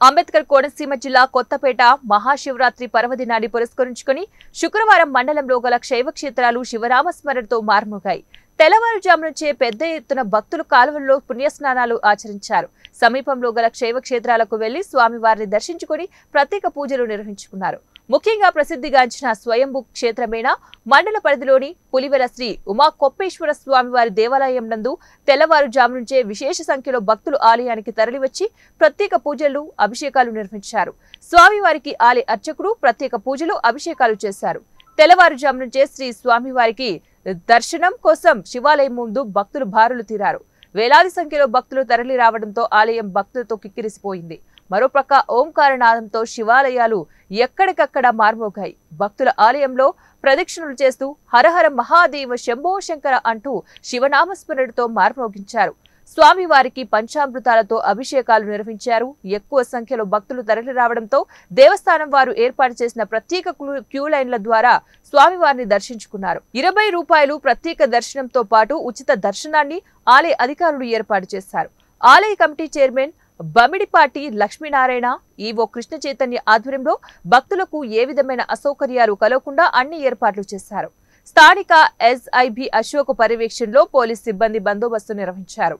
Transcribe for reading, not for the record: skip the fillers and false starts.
అంబేద్కర్ కోనసీమ జిల్లా కొత్తపేట మహాశివరాత్రి పర్వదినాన్ని పురస్కరించుకుని శుక్రవారం మండలంలో గల శైవ క్షేత్రాలు శివనామస్మరణతో మార్మోగాయి. తెల్లవారుజాము నుంచే పెద్ద ఎత్తున భక్తులు కాలువల్లో పుణ్యస్నానాలు ఆచరించారు. సమీపంలో గల శైవ క్షేత్రాలకు వెళ్లి స్వామివారిని దర్శించుకుని ప్రత్యేక పూజలు నిర్వహించుకున్నారు. ముఖ్యంగా ప్రసిద్ధిగాంచిన స్వయంభూ క్షేత్రమైన మండల పరిధిలోని పులివెల శ్రీ ఉమా కొప్పేశ్వర స్వామివారి దేవాలయం నందు తెల్లవారుజాము నుంచే విశేష సంఖ్యలో భక్తులు ఆలయానికి తరలివచ్చి ప్రత్యేక పూజలు అభిషేకాలు నిర్వహించారు. స్వామివారికి ఆలయ అర్చకులు ప్రత్యేక పూజలు అభిషేకాలు చేశారు. తెల్లవారుజాము నుంచే శ్రీ స్వామివారికి దర్శనం కోసం శివాలయం ముందు భక్తులు బారులు తీరారు. వేలాది సంఖ్యలో భక్తులు తరలి రావడంతో ఆలయం భక్తులతో కిక్కిరిసిపోయింది. మరోప్రక్క ఓంకారనాదంతో శివాలయాలు ఎక్కడికక్కడ మార్మోగాయి. భక్తుల ఆలయంలో ప్రదక్షిణలు చేస్తూ హరహర మహాదేవ శంభో శంకర అంటూ శివనామస్మరణతో మార్మోగించారు. స్వామివారికి పంచామృతాలతో అభిషేకాలు నిర్వహించారు. ఎక్కువ సంఖ్యలో భక్తులు తరలి రావడంతో దేవస్థానం వారు ఏర్పాటు చేసిన ప్రత్యేక క్యూ లైన్ల ద్వారా స్వామివారిని దర్శించుకున్నారు. 20 రూపాయలు ప్రత్యేక దర్శనంతో పాటు ఉచిత దర్శనాన్ని ఆలయ అధికారులు ఏర్పాటు చేశారు. ఆలయ committee chairman Bamidipati Lakshminarayana, EO Krishna Chaitanya ఆధ్వర్యంలో భక్తులకు ఏ విధమైన అసౌకర్యాలు కలగకుండా అన్ని ఏర్పాట్లు చేశారు. స్థానిక ఎస్ఐబి అశోక్ పర్యవేక్షణలో పోలీస్ సిబ్బంది బందోబస్తు నిర్వహించారు.